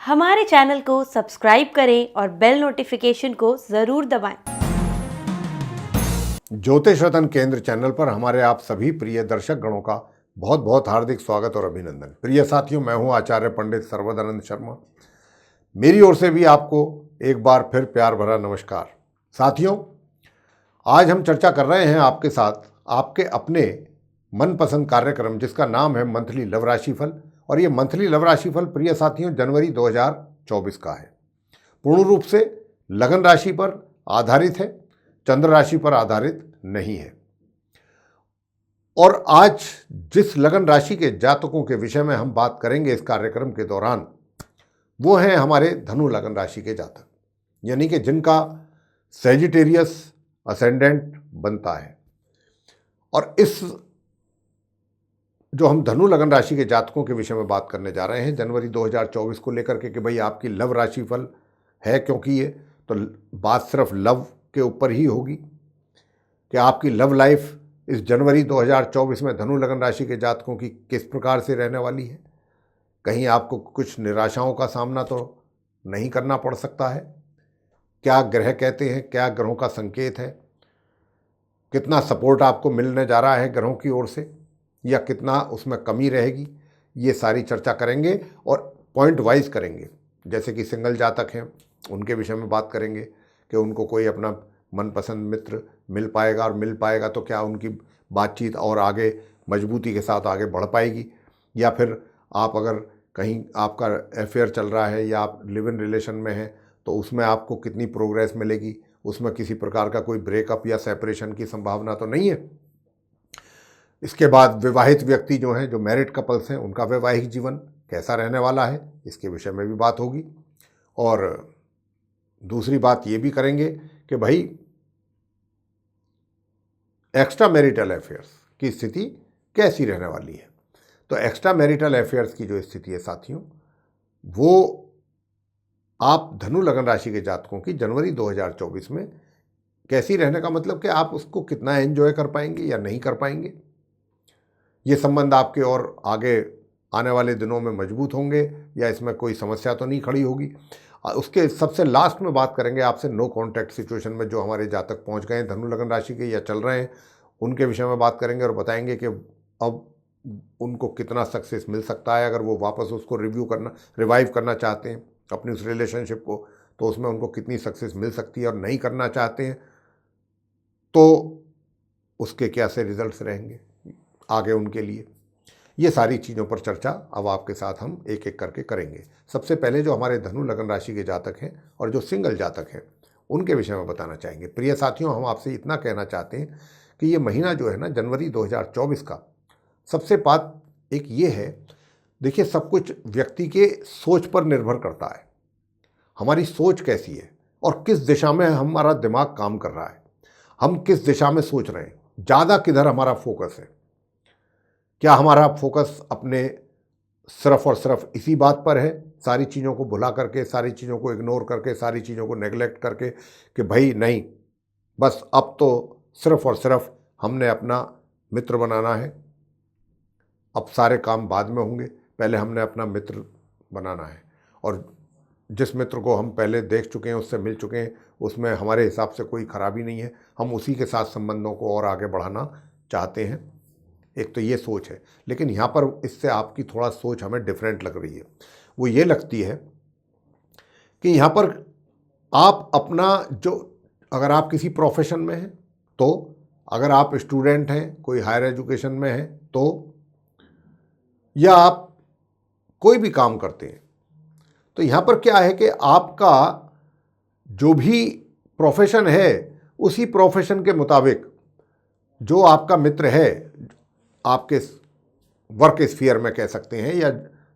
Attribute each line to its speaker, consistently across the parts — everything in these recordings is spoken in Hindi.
Speaker 1: हमारे चैनल को सब्सक्राइब करें और बेल नोटिफिकेशन को ज़रूर दबाएं।
Speaker 2: ज्योतिष रतन केंद्र चैनल पर हमारे आप सभी प्रिय दर्शक गणों का बहुत बहुत हार्दिक स्वागत और अभिनंदन। प्रिय साथियों, मैं हूं आचार्य पंडित सर्वदानंद शर्मा। मेरी ओर से भी आपको एक बार फिर प्यार भरा नमस्कार। साथियों, आज हम चर्चा कर रहे हैं आपके साथ आपके अपने मनपसंद कार्यक्रम जिसका नाम है मंथली लव राशिफल। और ये मंथली लव राशिफल प्रिय साथियों जनवरी 2024 का है। पूर्ण रूप से लगन राशि पर आधारित है, चंद्र राशि पर आधारित नहीं है। और आज जिस लगन राशि के जातकों के विषय में हम बात करेंगे इस कार्यक्रम के दौरान, वो हैं हमारे धनु लगन राशि के जातक, यानी कि जिनका सैजिटेरियस असेंडेंट बनता है। और इस जो हम धनु लगन राशि के जातकों के विषय में बात करने जा रहे हैं जनवरी 2024 को लेकर के कि भाई आपकी लव राशिफल है, क्योंकि ये तो बात सिर्फ लव के ऊपर ही होगी कि आपकी लव लाइफ इस जनवरी 2024 में धनु लगन राशि के जातकों की किस प्रकार से रहने वाली है। कहीं आपको कुछ निराशाओं का सामना तो नहीं करना पड़ सकता है। क्या ग्रह कहते हैं, क्या ग्रहों का संकेत है, कितना सपोर्ट आपको मिलने जा रहा है ग्रहों की ओर से, या कितना उसमें कमी रहेगी, ये सारी चर्चा करेंगे और पॉइंट वाइज करेंगे। जैसे कि सिंगल जातक हैं उनके विषय में बात करेंगे कि उनको कोई अपना मनपसंद मित्र मिल पाएगा, और मिल पाएगा तो क्या उनकी बातचीत और आगे मजबूती के साथ आगे बढ़ पाएगी, या फिर आप अगर कहीं आपका अफेयर चल रहा है या आप लिव इन रिलेशन में हैं तो उसमें आपको कितनी प्रोग्रेस मिलेगी, उसमें किसी प्रकार का कोई ब्रेकअप या सेपरेशन की संभावना तो नहीं है। इसके बाद विवाहित व्यक्ति जो हैं, जो मैरिड कपल्स हैं, उनका वैवाहिक जीवन कैसा रहने वाला है, इसके विषय में भी बात होगी। और दूसरी बात ये भी करेंगे कि भाई एक्स्ट्रा मैरिटल अफेयर्स की स्थिति कैसी रहने वाली है। तो एक्स्ट्रा मैरिटल अफेयर्स की जो स्थिति है साथियों, वो आप धनु लगन राशि के जातकों की जनवरी 2024 में कैसी रहने का मतलब कि आप उसको कितना एंजॉय कर पाएंगे या नहीं कर पाएंगे। ये संबंध आपके और आगे आने वाले दिनों में मजबूत होंगे या इसमें कोई समस्या तो नहीं खड़ी होगी। उसके सबसे लास्ट में बात करेंगे आपसे नो कॉन्टैक्ट सिचुएशन में जो हमारे जातक पहुंच गए हैं धनु लगन राशि के या चल रहे हैं, उनके विषय में बात करेंगे और बताएंगे कि अब उनको कितना सक्सेस मिल सकता है। अगर वो वापस उसको रिवाइव करना चाहते हैं अपनी उस रिलेशनशिप को, तो उसमें उनको कितनी सक्सेस मिल सकती है, और नहीं करना चाहते हैं तो उसके क्या से रिजल्ट्स रहेंगे आगे उनके लिए। ये सारी चीज़ों पर चर्चा अब आपके साथ हम एक एक करके करेंगे। सबसे पहले जो हमारे धनु लगन राशि के जातक हैं और जो सिंगल जातक हैं उनके विषय में बताना चाहेंगे। प्रिय साथियों, हम आपसे इतना कहना चाहते हैं कि ये महीना जो है ना जनवरी 2024 का, सबसे बात एक ये है, देखिए सब कुछ व्यक्ति के सोच पर निर्भर करता है। हमारी सोच कैसी है और किस दिशा में हमारा दिमाग काम कर रहा है, हम किस दिशा में सोच रहे हैं, ज़्यादा किधर हमारा फोकस है। क्या हमारा फोकस अपने सिर्फ और सिर्फ इसी बात पर है, सारी चीज़ों को भुला करके, सारी चीज़ों को इग्नोर करके, सारी चीज़ों को नेगलेक्ट करके कि भाई नहीं, बस अब तो सिर्फ और सिर्फ हमने अपना मित्र बनाना है, अब सारे काम बाद में होंगे, पहले हमने अपना मित्र बनाना है। और जिस मित्र को हम पहले देख चुके हैं, उससे मिल चुके हैं, उसमें हमारे हिसाब से कोई खराबी नहीं है, हम उसी के साथ संबंधों को और आगे बढ़ाना चाहते हैं। एक तो ये सोच है, लेकिन यहाँ पर इससे आपकी थोड़ा सोच हमें डिफरेंट लग रही है। वो ये लगती है कि यहाँ पर आप अपना जो, अगर आप किसी प्रोफेशन में हैं तो, अगर आप स्टूडेंट हैं कोई हायर एजुकेशन में हैं तो, या आप कोई भी काम करते हैं, तो यहाँ पर क्या है कि आपका जो भी प्रोफेशन है उसी प्रोफेशन के मुताबिक जो आपका मित्र है, आपके वर्क स्फीयर में कह सकते हैं, या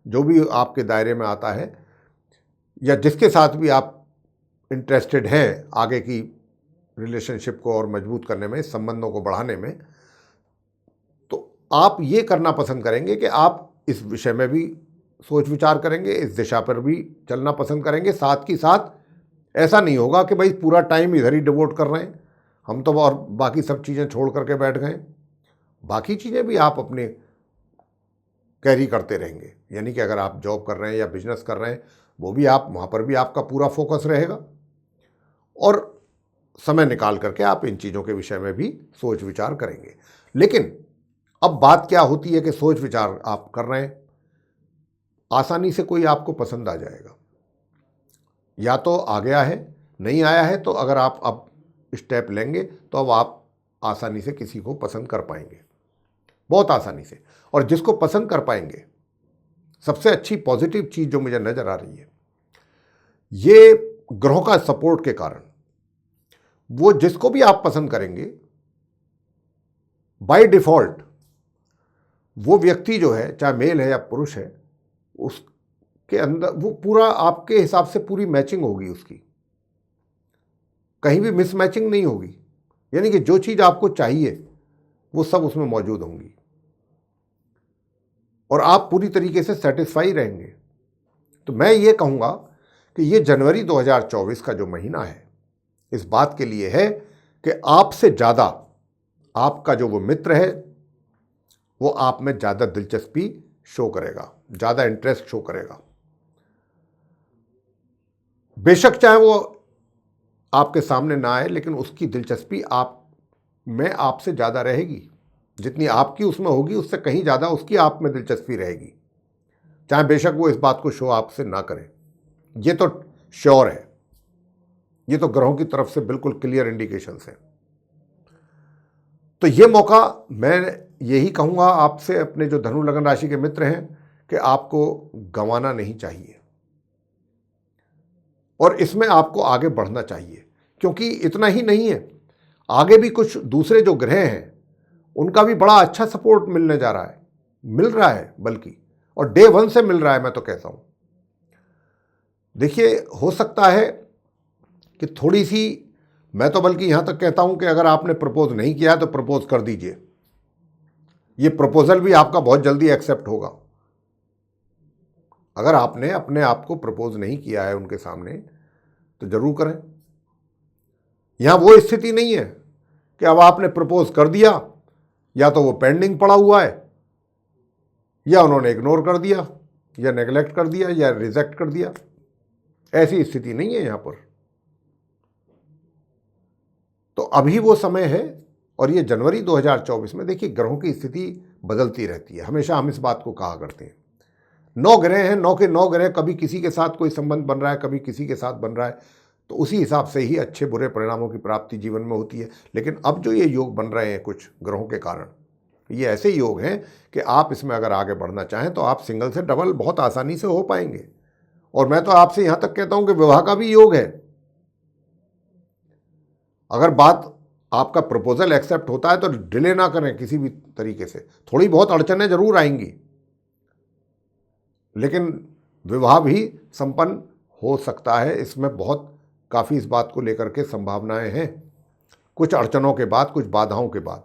Speaker 2: जो भी आपके दायरे में आता है, या जिसके साथ भी आप इंटरेस्टेड हैं आगे की रिलेशनशिप को और मजबूत करने में, संबंधों को बढ़ाने में, तो आप ये करना पसंद करेंगे कि आप इस विषय में भी सोच विचार करेंगे, इस दिशा पर भी चलना पसंद करेंगे। साथ ही साथ ऐसा नहीं होगा कि भाई पूरा टाइम इधर ही डिवोट कर रहे हैं हम तो और बाकी सब चीज़ें छोड़ करके बैठ गए। बाकी चीज़ें भी आप अपने कैरी करते रहेंगे, यानी कि अगर आप जॉब कर रहे हैं या बिजनेस कर रहे हैं वो भी आप वहाँ पर भी आपका पूरा फोकस रहेगा और समय निकाल करके आप इन चीज़ों के विषय में भी सोच विचार करेंगे। लेकिन अब बात क्या होती है कि सोच विचार आप कर रहे हैं, आसानी से कोई आपको पसंद आ जाएगा, या तो आ गया है, नहीं आया है, तो अगर आप अब स्टेप लेंगे तो अब आप आसानी से किसी को पसंद कर पाएंगे, बहुत आसानी से। और जिसको पसंद कर पाएंगे, सबसे अच्छी पॉजिटिव चीज़ जो मुझे नज़र आ रही है, ये ग्रहों का सपोर्ट के कारण वो जिसको भी आप पसंद करेंगे, बाय डिफॉल्ट वो व्यक्ति जो है, चाहे मेल है या पुरुष है, उसके अंदर वो पूरा आपके हिसाब से पूरी मैचिंग होगी उसकी, कहीं भी मिसमैचिंग नहीं होगी। यानी कि जो चीज़ आपको चाहिए वो सब उसमें मौजूद होंगी और आप पूरी तरीके से सेटिस्फाई रहेंगे। तो मैं ये कहूँगा कि ये जनवरी 2024 का जो महीना है, इस बात के लिए है कि आपसे ज़्यादा आपका जो वो मित्र है वो आप में ज़्यादा दिलचस्पी शो करेगा, ज़्यादा इंटरेस्ट शो करेगा। बेशक चाहे वो आपके सामने ना आए, लेकिन उसकी दिलचस्पी आप में आपसे ज़्यादा रहेगी। जितनी आपकी उसमें होगी, उससे कहीं ज़्यादा उसकी आप में दिलचस्पी रहेगी, चाहे बेशक वो इस बात को शो आपसे ना करे। ये तो श्योर है, ये तो ग्रहों की तरफ से बिल्कुल क्लियर इंडिकेशंस है। तो ये मौका मैं यही कहूँगा आपसे, अपने जो धनु लगन राशि के मित्र हैं, कि आपको गंवाना नहीं चाहिए और इसमें आपको आगे बढ़ना चाहिए। क्योंकि इतना ही नहीं है, आगे भी कुछ दूसरे जो ग्रह हैं उनका भी बड़ा अच्छा सपोर्ट मिलने जा रहा है, मिल रहा है बल्कि, और डे 1 से मिल रहा है, मैं तो कहता हूं। देखिए, हो सकता है कि थोड़ी सी, मैं तो बल्कि यहां तक कहता हूं कि अगर आपने प्रपोज नहीं किया तो प्रपोज कर दीजिए। ये प्रपोजल भी आपका बहुत जल्दी एक्सेप्ट होगा। अगर आपने अपने आप को प्रपोज नहीं किया है उनके सामने तो जरूर करें। यहां वो स्थिति नहीं है कि अब आपने प्रपोज कर दिया, या तो वो पेंडिंग पड़ा हुआ है, या उन्होंने इग्नोर कर दिया, या नेग्लेक्ट कर दिया, या रिजेक्ट कर दिया। ऐसी स्थिति नहीं है यहां पर। तो अभी वो समय है, और ये जनवरी 2024 में देखिए ग्रहों की स्थिति बदलती रहती है। हमेशा हम इस बात को कहा करते हैं, 9 ग्रह हैं, 9 के 9 ग्रह, कभी किसी के साथ कोई संबंध बन रहा है, कभी किसी के साथ बन रहा है, तो उसी हिसाब से ही अच्छे बुरे परिणामों की प्राप्ति जीवन में होती है। लेकिन अब जो ये योग बन रहे हैं कुछ ग्रहों के कारण, ये ऐसे योग हैं कि आप इसमें अगर आगे बढ़ना चाहें तो आप सिंगल से डबल बहुत आसानी से हो पाएंगे। और मैं तो आपसे यहां तक कहता हूं कि विवाह का भी योग है। अगर बात आपका प्रपोजल एक्सेप्ट होता है तो डिले ना करें किसी भी तरीके से। थोड़ी बहुत अड़चनें जरूर आएंगी, लेकिन विवाह भी संपन्न हो सकता है। इसमें बहुत काफ़ी इस बात को लेकर के संभावनाएं हैं, कुछ अड़चनों के बाद, कुछ बाधाओं के बाद।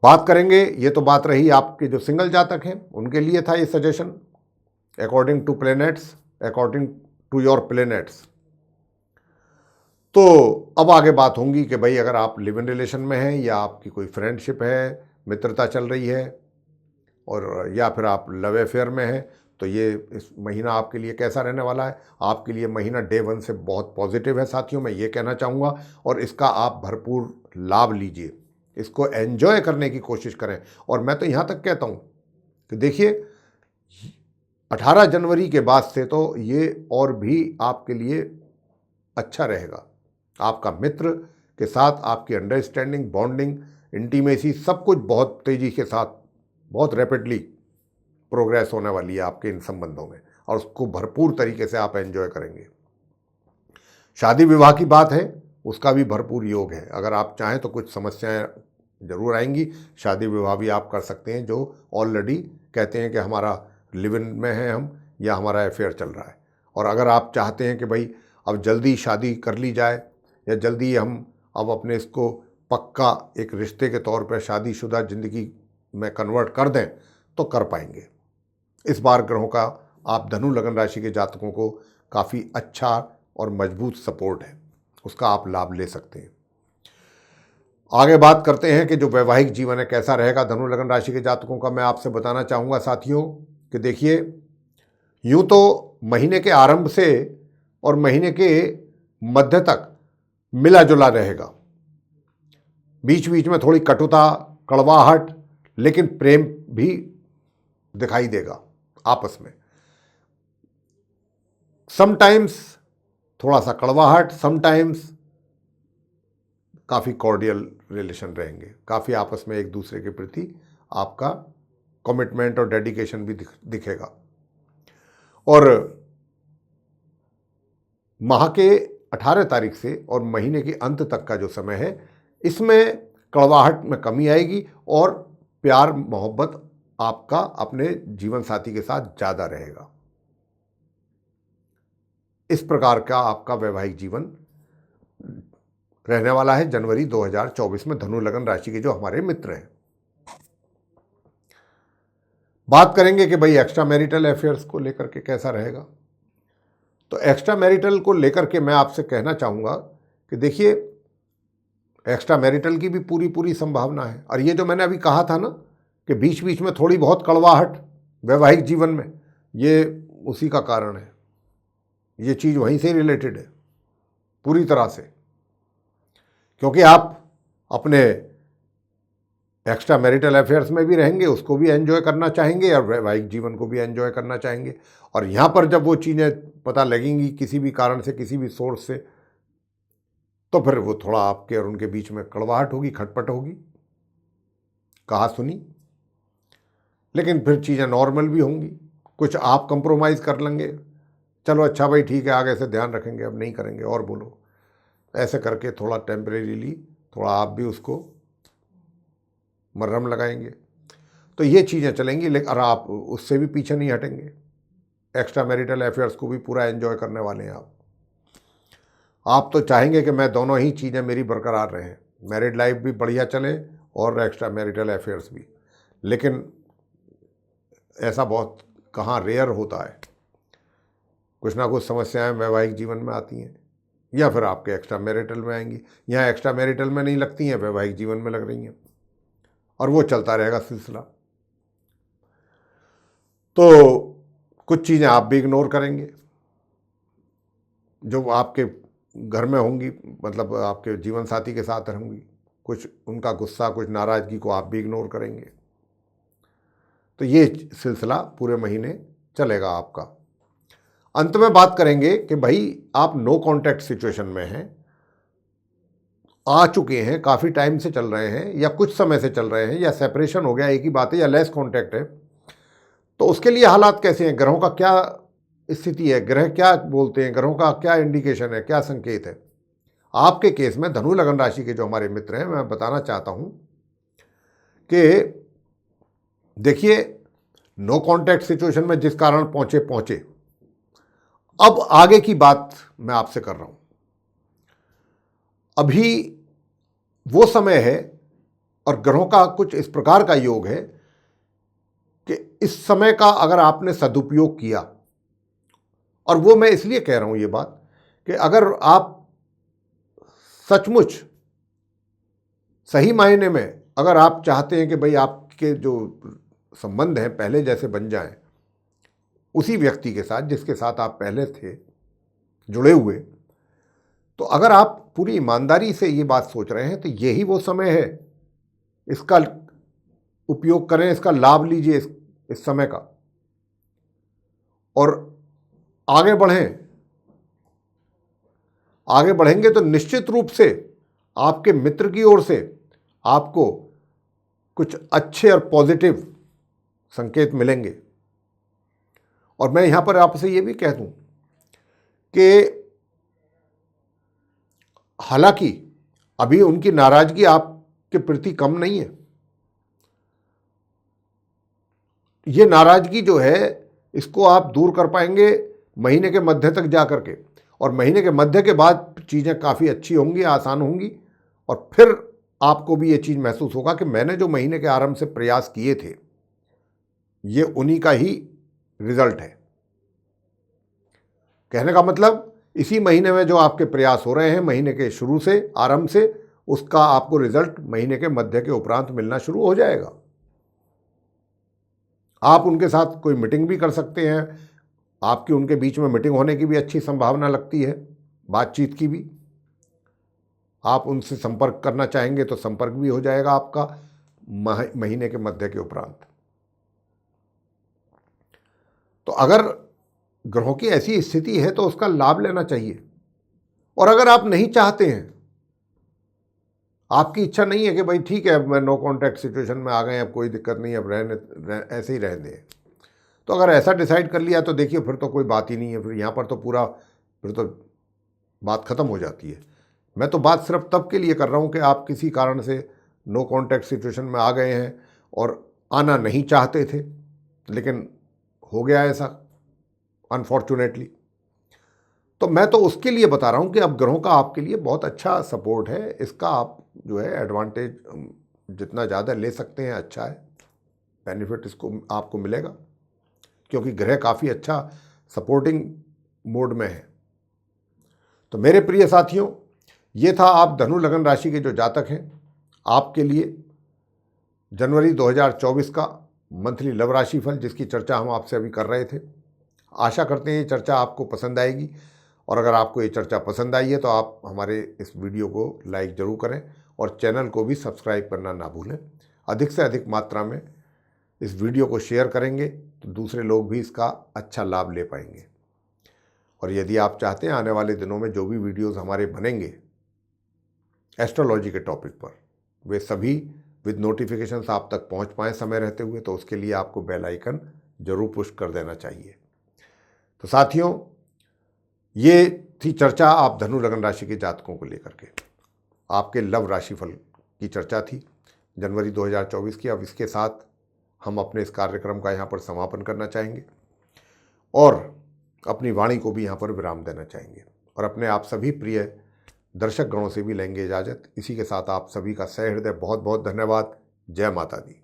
Speaker 2: बात करेंगे, ये तो बात रही आपके जो सिंगल जातक हैं उनके लिए था ये suggestion, according to planets, according to your planets. तो अब आगे बात होंगी कि भाई अगर आप लिव इन रिलेशन में हैं, या आपकी कोई फ्रेंडशिप है, मित्रता चल रही है, और या फिर आप लव अफेयर में हैं, तो ये इस महीना आपके लिए कैसा रहने वाला है। आपके लिए महीना डे 1 से बहुत पॉजिटिव है साथियों, मैं ये कहना चाहूँगा, और इसका आप भरपूर लाभ लीजिए, इसको एंजॉय करने की कोशिश करें। और मैं तो यहाँ तक कहता हूँ कि देखिए 18 जनवरी के बाद से तो ये और भी आपके लिए अच्छा रहेगा। आपका मित्र के साथ आपकी अंडरस्टैंडिंग, बॉन्डिंग, इंटीमेसी, सब कुछ बहुत तेज़ी के साथ, बहुत रैपिडली प्रोग्रेस होने वाली है आपके इन संबंधों में, और उसको भरपूर तरीके से आप एंजॉय करेंगे। शादी विवाह की बात है, उसका भी भरपूर योग है। अगर आप चाहें तो कुछ समस्याएं जरूर आएंगी, शादी विवाह भी आप कर सकते हैं जो ऑलरेडी कहते हैं कि हमारा लिव इन में है हम, या हमारा अफेयर चल रहा है। और अगर आप चाहते हैं कि भाई अब जल्दी शादी कर ली जाए, या जल्दी हम अब अपने इसको पक्का एक रिश्ते के तौर पर शादीशुदा ज़िंदगी में कन्वर्ट कर दें, तो कर पाएंगे। इस बार ग्रहों का आप धनु लगन राशि के जातकों को काफ़ी अच्छा और मजबूत सपोर्ट है, उसका आप लाभ ले सकते हैं। आगे बात करते हैं कि जो वैवाहिक जीवन है कैसा रहेगा धनु लगन राशि के जातकों का। मैं आपसे बताना चाहूँगा साथियों कि देखिए यूं तो महीने के आरंभ से और महीने के मध्य तक मिला जुला रहेगा, बीच बीच में थोड़ी कटुता, कड़वाहट, लेकिन प्रेम भी दिखाई देगा आपस में। समटाइम्स थोड़ा सा कड़वाहट, समटाइम्स काफ़ी कॉर्डियल रिलेशन रहेंगे, काफ़ी आपस में एक दूसरे के प्रति आपका कमिटमेंट और डेडिकेशन भी दिखेगा। और माह के 18 तारीख से और महीने के अंत तक का जो समय है, इसमें कड़वाहट में कमी आएगी और प्यार मोहब्बत आपका अपने जीवन साथी के साथ ज़्यादा रहेगा। इस प्रकार का आपका वैवाहिक जीवन रहने वाला है जनवरी 2024 में धनु लगन राशि के जो हमारे मित्र हैं। बात करेंगे कि भाई एक्स्ट्रा मैरिटल अफेयर्स को लेकर के कैसा रहेगा। तो एक्स्ट्रा मैरिटल को लेकर के मैं आपसे कहना चाहूँगा कि देखिए, एक्स्ट्रा मैरिटल की भी पूरी संभावना है। और ये जो मैंने अभी कहा था ना कि बीच बीच में थोड़ी बहुत कड़वाहट वैवाहिक जीवन में, ये उसी का कारण है। ये चीज़ वहीं से रिलेटेड है पूरी तरह से, क्योंकि आप अपने एक्स्ट्रा मैरिटल अफेयर्स में भी रहेंगे, उसको भी एंजॉय करना चाहेंगे और वैवाहिक जीवन को भी एंजॉय करना चाहेंगे। और यहाँ पर जब वो चीज़ें पता लगेंगी किसी भी कारण से, किसी भी सोर्स से, तो फिर वो थोड़ा आपके और उनके बीच में कड़वाहट होगी, खटपट होगी, कहा सुनी। लेकिन फिर चीज़ें नॉर्मल भी होंगी, कुछ आप कंप्रोमाइज़ कर लेंगे, चलो अच्छा भाई ठीक है, आगे से ध्यान रखेंगे, अब नहीं करेंगे और बोलो, ऐसे करके थोड़ा टेम्परेरीली थोड़ा आप भी उसको मरहम लगाएंगे। तो ये चीज़ें चलेंगी, लेकिन और आप उससे भी पीछे नहीं हटेंगे। एक्स्ट्रा मैरिटल अफेयर्स को भी पूरा एंजॉय करने वाले हैं आप तो चाहेंगे कि मैं दोनों ही चीज़ें मेरी बरकरार रहें, मैरिड लाइफ भी बढ़िया चले और एक्स्ट्रा मैरिटल अफेयर्स भी। लेकिन ऐसा बहुत कहाँ रेयर होता है, कुछ ना कुछ समस्याएं वैवाहिक जीवन में आती हैं, या फिर आपके एक्स्ट्रा मैरिटल में आएंगी। यहाँ एक्स्ट्रा मैरिटल में नहीं लगती हैं, वैवाहिक जीवन में लग रही हैं, और वो चलता रहेगा सिलसिला। तो कुछ चीज़ें आप भी इग्नोर करेंगे जो आपके घर में होंगी, मतलब आपके जीवन साथी के साथ होंगी। कुछ उनका गुस्सा, कुछ नाराज़गी को आप भी इग्नोर करेंगे। तो ये सिलसिला पूरे महीने चलेगा आपका। अंत में बात करेंगे कि भाई आप नो कॉन्टैक्ट सिचुएशन में हैं, आ चुके हैं, काफ़ी टाइम से चल रहे हैं या कुछ समय से चल रहे हैं, या सेपरेशन हो गया, एक ही बात है, या लेस कॉन्टैक्ट है, तो उसके लिए हालात कैसे हैं, ग्रहों का क्या स्थिति है, ग्रह क्या बोलते हैं, ग्रहों का क्या इंडिकेशन है, क्या संकेत है। आपके केस में धनु लगन राशि के जो हमारे मित्र हैं, मैं बताना चाहता हूं कि देखिए, नो कॉन्टैक्ट सिचुएशन में जिस कारण पहुंचे, अब आगे की बात मैं आपसे कर रहा हूं। अभी वो समय है और ग्रहों का कुछ इस प्रकार का योग है कि इस समय का अगर आपने सदुपयोग किया, और वो मैं इसलिए कह रहा हूं ये बात कि अगर आप सचमुच सही मायने में अगर आप चाहते हैं कि भाई आपके जो संबंध हैं पहले जैसे बन जाएं उसी व्यक्ति के साथ जिसके साथ आप पहले थे जुड़े हुए, तो अगर आप पूरी ईमानदारी से ये बात सोच रहे हैं तो यही वो समय है, इसका उपयोग करें, इसका लाभ लीजिए इस समय का, और आगे बढ़ें। आगे बढ़ेंगे तो निश्चित रूप से आपके मित्र की ओर से आपको कुछ अच्छे और पॉजिटिव संकेत मिलेंगे। और मैं यहां पर आपसे ये भी कह दूं कि हालांकि अभी उनकी नाराजगी आपके प्रति कम नहीं है, ये नाराजगी जो है इसको आप दूर कर पाएंगे महीने के मध्य तक जा करके, और महीने के मध्य के बाद चीज़ें काफ़ी अच्छी होंगी, आसान होंगी, और फिर आपको भी ये चीज़ महसूस होगा कि मैंने जो महीने के आरंभ से प्रयास किए थे ये उन्हीं का ही रिजल्ट है। कहने का मतलब इसी महीने में जो आपके प्रयास हो रहे हैं महीने के शुरू से, आरंभ से, उसका आपको रिजल्ट महीने के मध्य के उपरांत मिलना शुरू हो जाएगा। आप उनके साथ कोई मीटिंग भी कर सकते हैं, आपकी उनके बीच में मीटिंग होने की भी अच्छी संभावना लगती है, बातचीत की भी। आप उनसे संपर्क करना चाहेंगे तो संपर्क भी हो जाएगा आपका महीने के मध्य के उपरांत। तो अगर ग्रहों की ऐसी स्थिति है तो उसका लाभ लेना चाहिए। और अगर आप नहीं चाहते हैं, आपकी इच्छा नहीं है कि भाई ठीक है अब मैं नो कॉन्टैक्ट सिचुएशन में आ गए, अब कोई दिक्कत नहीं, अब ऐसे ही रहने दें, तो अगर ऐसा डिसाइड कर लिया तो देखिए फिर तो कोई बात ही नहीं है, फिर यहाँ पर तो पूरा फिर तो बात ख़त्म हो जाती है। मैं तो बात सिर्फ तब के लिए कर रहा हूँ कि आप किसी कारण से नो कॉन्टैक्ट सिचुएशन में आ गए हैं और आना नहीं चाहते थे, लेकिन हो गया ऐसा अनफॉर्चुनेटली। तो मैं तो उसके लिए बता रहा हूँ कि अब ग्रहों का आपके लिए बहुत अच्छा सपोर्ट है, इसका आप जो है एडवांटेज जितना ज़्यादा ले सकते हैं अच्छा है, बेनिफिट इसको आपको मिलेगा, क्योंकि ग्रह काफ़ी अच्छा सपोर्टिंग मोड में है। तो मेरे प्रिय साथियों, ये था आप धनु लगन राशि के जो जातक हैं आपके लिए जनवरी 2024 का मंथली लव राशि फल, जिसकी चर्चा हम आपसे अभी कर रहे थे। आशा करते हैं ये चर्चा आपको पसंद आएगी, और अगर आपको ये चर्चा पसंद आई है तो आप हमारे इस वीडियो को लाइक ज़रूर करें और चैनल को भी सब्सक्राइब करना ना भूलें। अधिक से अधिक मात्रा में इस वीडियो को शेयर करेंगे तो दूसरे लोग भी इसका अच्छा लाभ ले पाएंगे। और यदि आप चाहते हैं आने वाले दिनों में जो भी वीडियोस हमारे बनेंगे एस्ट्रोलॉजी के टॉपिक पर, वे सभी विद नोटिफिकेशंस आप तक पहुंच पाएँ समय रहते हुए, तो उसके लिए आपको बेल आइकन जरूर पुश कर देना चाहिए। तो साथियों, ये थी चर्चा आप धनु लगन राशि के जातकों को लेकर के, आपके लव राशिफल की चर्चा थी जनवरी 2024 की। अब इसके साथ हम अपने इस कार्यक्रम का यहाँ पर समापन करना चाहेंगे और अपनी वाणी को भी यहाँ पर विराम देना चाहेंगे, और अपने आप सभी प्रिय दर्शक गणों से भी लेंगे इजाज़त। इसी के साथ आप सभी का सहृदय बहुत बहुत धन्यवाद। जय माता दी।